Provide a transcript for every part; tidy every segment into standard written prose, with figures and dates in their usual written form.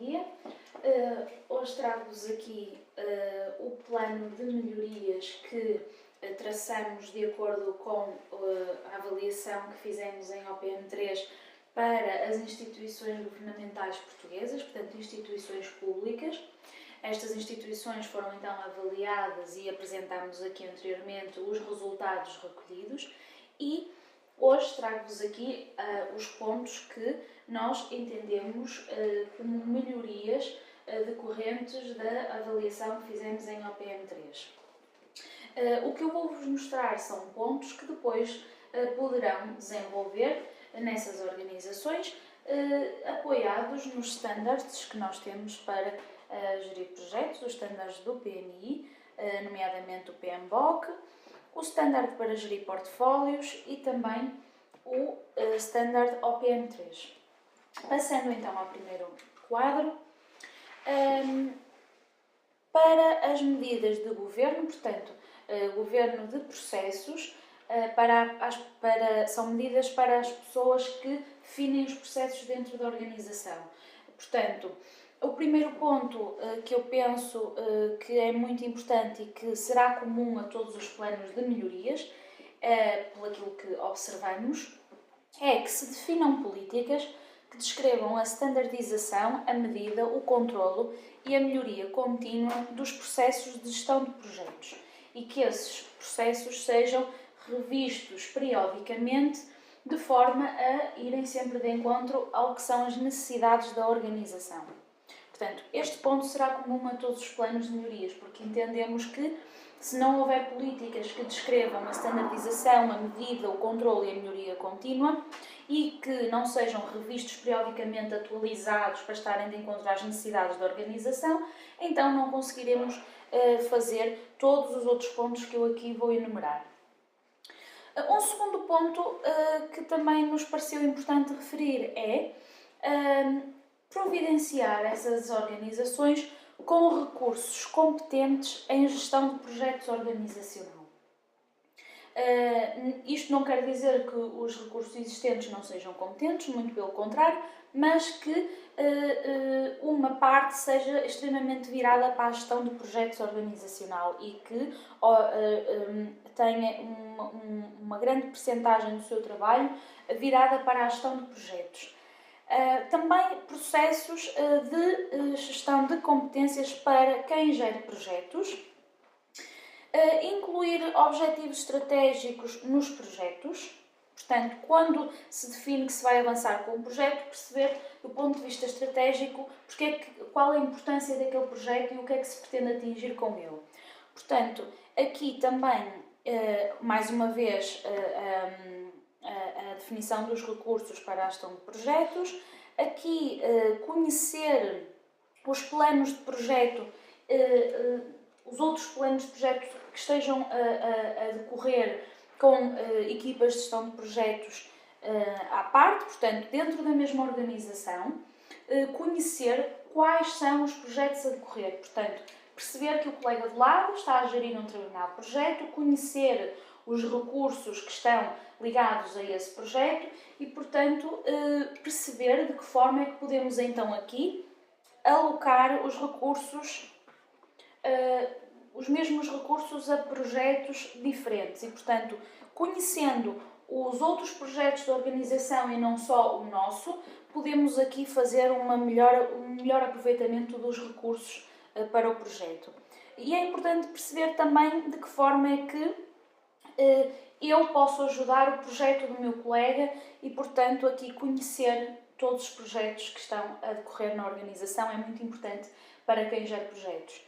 dia. Hoje trago-vos aqui o plano de melhorias que traçamos de acordo com a avaliação que fizemos em OPM3 para as instituições governamentais portuguesas, portanto instituições públicas. Estas instituições foram então avaliadas e apresentámos aqui anteriormente os resultados recolhidos e hoje trago-vos aqui os pontos que nós entendemos como melhorias decorrentes da avaliação que fizemos em OPM3. O que eu vou-vos mostrar são pontos que depois poderão desenvolver nessas organizações, apoiados nos standards que nós temos para gerir projetos, os standards do PMI, nomeadamente o PMBOK, o standard para gerir portfólios e também o standard OPM3. Passando então ao primeiro quadro, para as medidas de governo, portanto, governo de processos, são medidas para as pessoas que definem os processos dentro da organização. Portanto, o primeiro ponto que eu penso que é muito importante e que será comum a todos os planos de melhorias, pelo aquilo que observamos, é que se definam políticas que descrevam a standardização, a medida, o controlo e a melhoria contínua dos processos de gestão de projetos e que esses processos sejam revistos periodicamente de forma a irem sempre de encontro ao que são as necessidades da organização. Portanto, este ponto será comum a todos os planos de melhorias, porque entendemos que se não houver políticas que descrevam a standardização, a medida, o controle e a melhoria contínua e que não sejam revistos periodicamente, atualizados para estarem de encontro às necessidades da organização, então não conseguiremos fazer todos os outros pontos que eu aqui vou enumerar. Um segundo ponto que também nos pareceu importante referir é providenciar essas organizações com recursos competentes em gestão de projetos organizacional. Isto não quer dizer que os recursos existentes não sejam competentes, muito pelo contrário, mas que uma parte seja extremamente virada para a gestão de projetos organizacional e que tenha uma grande percentagem do seu trabalho virada para a gestão de projetos. Também processos de gestão de competências para quem gera projetos, incluir objetivos estratégicos nos projetos, portanto, quando se define que se vai avançar com um projeto, perceber do ponto de vista estratégico qual a importância daquele projeto e o que é que se pretende atingir com ele. Portanto, aqui também, mais uma vez, a definição dos recursos para a gestão de projetos, aqui conhecer os planos de projeto, os outros planos de projeto que estejam a decorrer com equipas de gestão de projetos à parte, portanto, dentro da mesma organização, conhecer quais são os projetos a decorrer, portanto, perceber que o colega de lado está a gerir um determinado projeto, conhecer os recursos que estão ligados a esse projeto e, portanto, perceber de que forma é que podemos então aqui alocar os recursos, os mesmos recursos a projetos diferentes e, portanto, conhecendo os outros projetos da organização e não só o nosso, podemos aqui fazer um melhor aproveitamento dos recursos para o projeto. E é importante perceber também de que forma é que eu posso ajudar o projeto do meu colega e, portanto, aqui conhecer todos os projetos que estão a decorrer na organização é muito importante para quem gera projetos.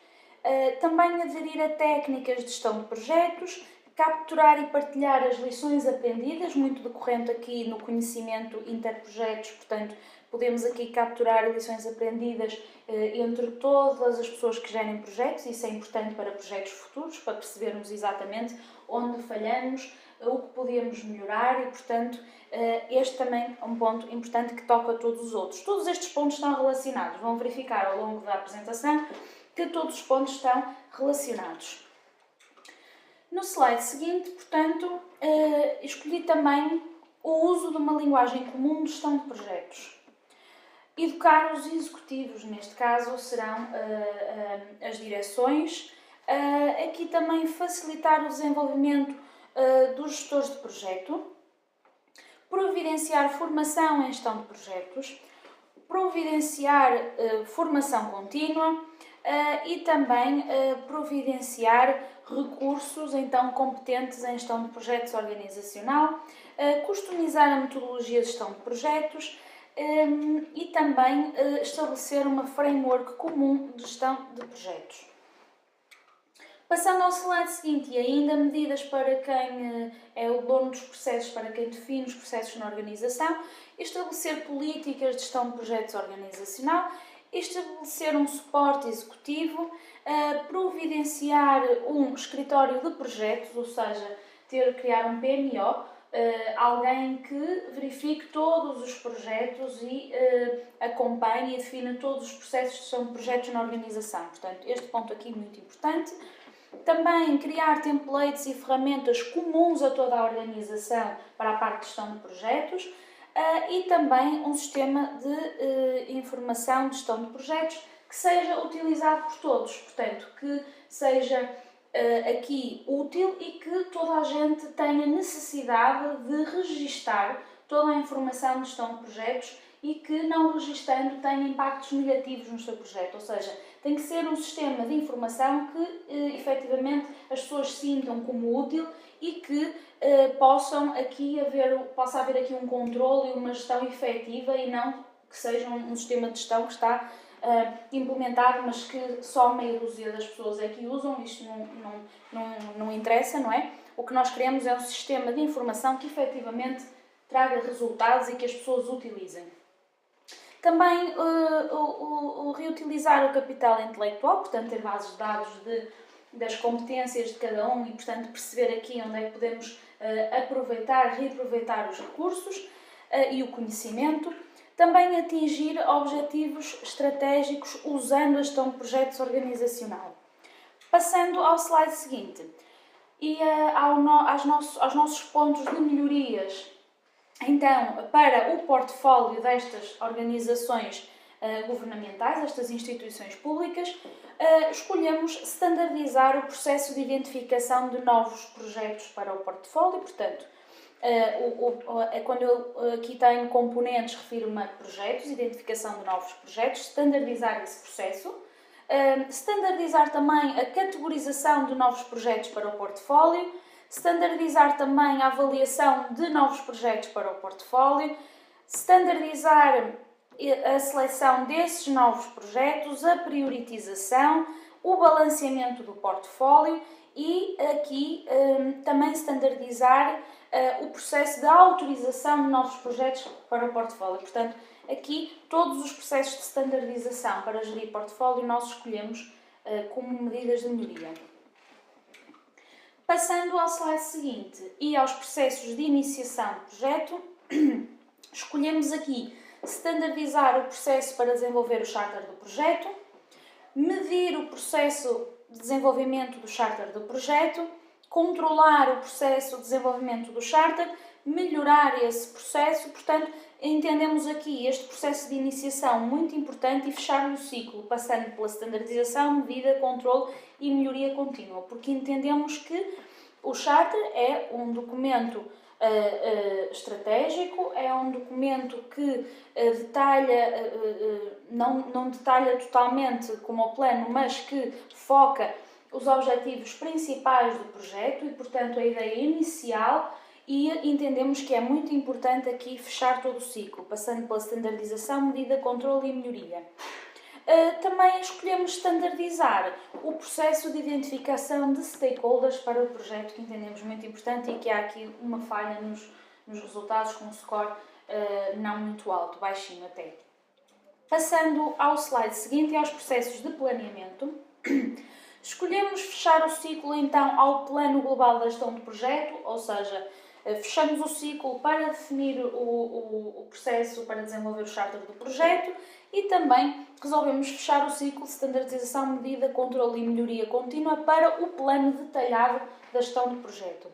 Também aderir a técnicas de gestão de projetos, capturar e partilhar as lições aprendidas, muito decorrente aqui no conhecimento interprojetos, portanto, podemos aqui capturar lições aprendidas entre todas as pessoas que gerem projetos, isso é importante para projetos futuros, para percebermos exatamente onde falhamos, o que podemos melhorar e, portanto, este também é um ponto importante que toca a todos os outros. Todos estes pontos estão relacionados, vão verificar ao longo da apresentação que todos os pontos estão relacionados. No slide seguinte, portanto, escolhi também o uso de uma linguagem comum de gestão de projetos. Educar os executivos projetos, neste caso serão as direções. Aqui também facilitar o desenvolvimento dos gestores de projeto, providenciar formação em gestão de projetos, providenciar formação contínua e também providenciar recursos então competentes em gestão de projetos organizacional, customizar a metodologia de gestão de projetos e também estabelecer uma framework comum de gestão de projetos. Passando ao slide seguinte, e ainda medidas para quem é o dono dos processos, para quem define os processos na organização, estabelecer políticas de gestão de projetos organizacional, estabelecer um suporte executivo, providenciar um escritório de projetos, ou seja, criar um PMO, alguém que verifique todos os projetos e acompanhe e defina todos os processos de gestão de projetos na organização. Portanto, este ponto aqui é muito importante. Também criar templates e ferramentas comuns a toda a organização para a parte de gestão de projetos e também um sistema de informação de gestão de projetos que seja utilizado por todos, portanto, que seja aqui útil e que toda a gente tenha necessidade de registar toda a informação de gestão de projetos e que, não registando, tenha impactos negativos no seu projeto. Ou seja, tem que ser um sistema de informação que, efetivamente, as pessoas sintam como útil e que possa haver aqui um controle e uma gestão efetiva e não que seja um sistema de gestão que está implementado, mas que só meia dúzia das pessoas é que usam. Isto não interessa, não é? O que nós queremos é um sistema de informação que efetivamente traga resultados e que as pessoas utilizem. Também reutilizar o capital intelectual, portanto ter bases de dados das competências de cada um e, portanto, perceber aqui onde é que podemos reaproveitar os recursos e o conhecimento. Também atingir objetivos estratégicos usando a gestão de projetos organizacional. Passando ao slide seguinte e aos nossos pontos de melhorias. Então, para o portfólio destas organizações governamentais, estas instituições públicas, escolhemos standardizar o processo de identificação de novos projetos para o portfólio. Portanto, quando eu aqui tenho componentes, refiro-me a projetos, identificação de novos projetos, standardizar esse processo. Standardizar também a categorização de novos projetos para o portfólio, standardizar também a avaliação de novos projetos para o portfólio, standardizar a seleção desses novos projetos, a prioritização, o balanceamento do portfólio e aqui também standardizar o processo de autorização de novos projetos para o portfólio. Portanto, aqui todos os processos de standardização para gerir portfólio nós escolhemos como medidas de melhoria. Passando ao slide seguinte e aos processos de iniciação de projeto, escolhemos aqui standardizar o processo para desenvolver o charter do projeto, medir o processo de desenvolvimento do charter do projeto, controlar o processo de desenvolvimento do charter, melhorar esse processo. Portanto, entendemos aqui este processo de iniciação muito importante e fechar o ciclo, passando pela standardização, medida, controle e melhoria contínua, porque entendemos que o charter é um documento estratégico, é um documento que detalha, não detalha totalmente como o plano, mas que foca os objetivos principais do projeto e, portanto, a ideia inicial, e entendemos que é muito importante aqui fechar todo o ciclo, passando pela standardização, medida, controle e melhoria. Também escolhemos standardizar o processo de identificação de stakeholders para o projeto, que entendemos muito importante e que há aqui uma falha nos resultados com um score não muito alto, baixinho até. Passando ao slide seguinte e aos processos de planeamento, escolhemos fechar o ciclo então ao plano global da gestão de projeto, ou seja, fechamos o ciclo para definir o processo para desenvolver o charter do projeto e também resolvemos fechar o ciclo de standardização, medida, controle e melhoria contínua para o plano detalhado da gestão do projeto.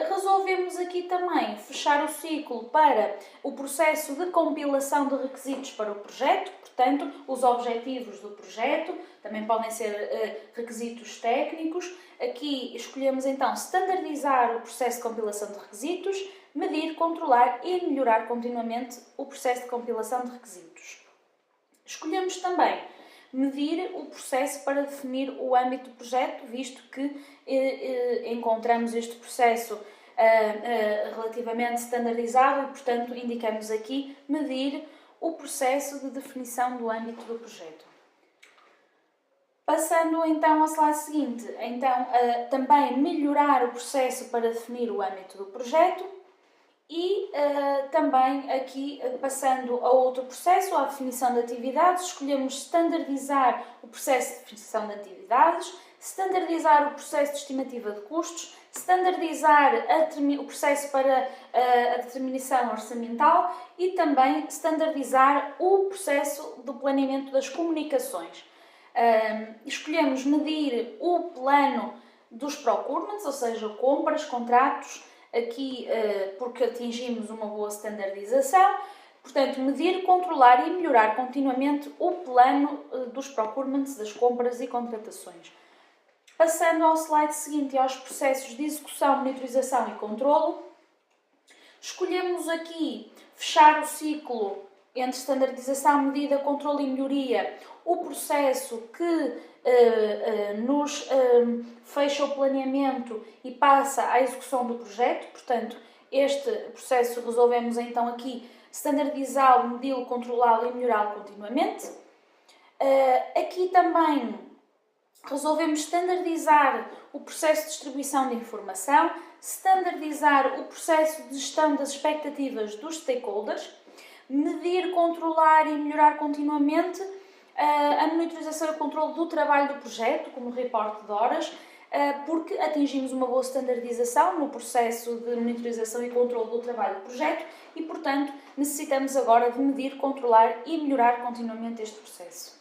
Resolvemos aqui também fechar o ciclo para o processo de compilação de requisitos para o projeto, portanto, os objetivos do projeto, também podem ser requisitos técnicos. Aqui escolhemos então standardizar o processo de compilação de requisitos, medir, controlar e melhorar continuamente o processo de compilação de requisitos. Escolhemos também medir o processo para definir o âmbito do projeto, visto que encontramos este processo relativamente standardizado e, portanto, indicamos aqui medir o processo de definição do âmbito do projeto. Passando então ao slide seguinte, então também melhorar o processo para definir o âmbito do projeto e também aqui passando a outro processo, à definição de atividades, escolhemos standardizar o processo de definição de atividades, standardizar o processo de estimativa de custos, standardizar o processo para a determinação orçamental e também standardizar o processo do planeamento das comunicações. Escolhemos medir o plano dos procurements, ou seja, compras, contratos, aqui porque atingimos uma boa standardização. Portanto, medir, controlar e melhorar continuamente o plano dos procurements, das compras e contratações. Passando ao slide seguinte e aos processos de execução, monitorização e controlo, escolhemos aqui fechar o ciclo entre standardização, medida, controle e melhoria, o processo que nos fecha o planeamento e passa à execução do projeto. Portanto, este processo resolvemos então aqui standardizá-lo, medi-lo, controlá-lo e melhorá-lo continuamente. Aqui também resolvemos standardizar o processo de distribuição de informação, standardizar o processo de gestão das expectativas dos stakeholders, medir, controlar e melhorar continuamente a monitorização e o controle do trabalho do projeto, como o reporte de horas, porque atingimos uma boa standardização no processo de monitorização e controle do trabalho do projeto e, portanto, necessitamos agora de medir, controlar e melhorar continuamente este processo.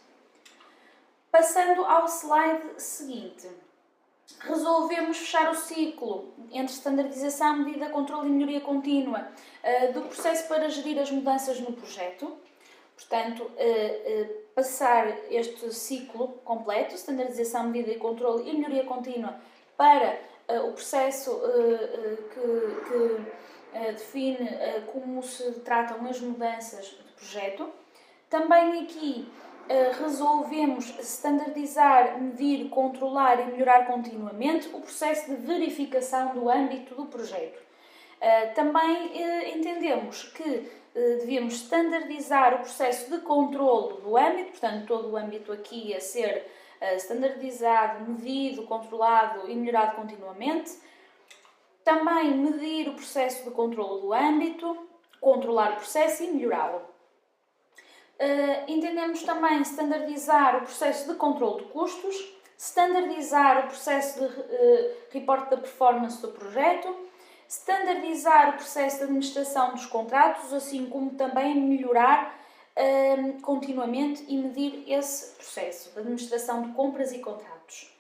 Passando ao slide seguinte, resolvemos fechar o ciclo entre standardização, medida, controle e melhoria contínua do processo para gerir as mudanças no projeto. Portanto, passar este ciclo completo, standardização, medida e controle e melhoria contínua, para o processo que define como se tratam as mudanças do projeto. Também aqui resolvemos standardizar, medir, controlar e melhorar continuamente o processo de verificação do âmbito do projeto. Também entendemos que devíamos standardizar o processo de controlo do âmbito, portanto, todo o âmbito aqui a ser standardizado, medido, controlado e melhorado continuamente. Também medir o processo de controlo do âmbito, controlar o processo e melhorá-lo. Entendemos também standardizar o processo de controle de custos, standardizar o processo de reporte da performance do projeto, standardizar o processo de administração dos contratos, assim como também melhorar continuamente e medir esse processo de administração de compras e contratos.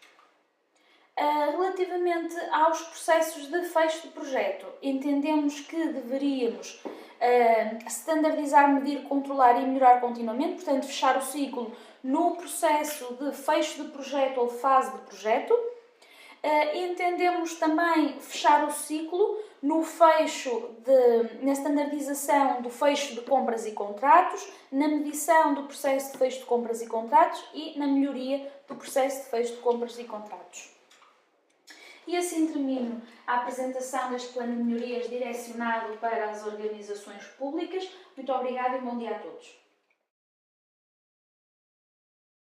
Relativamente aos processos de fecho de projeto, entendemos que deveríamos standardizar, medir, controlar e melhorar continuamente, portanto, fechar o ciclo no processo de fecho de projeto ou fase de projeto. Entendemos também fechar o ciclo no fecho na standardização do fecho de compras e contratos, na medição do processo de fecho de compras e contratos e na melhoria do processo de fecho de compras e contratos. E assim termino a apresentação deste plano de melhorias direcionado para as organizações públicas. Muito obrigada e bom dia a todos.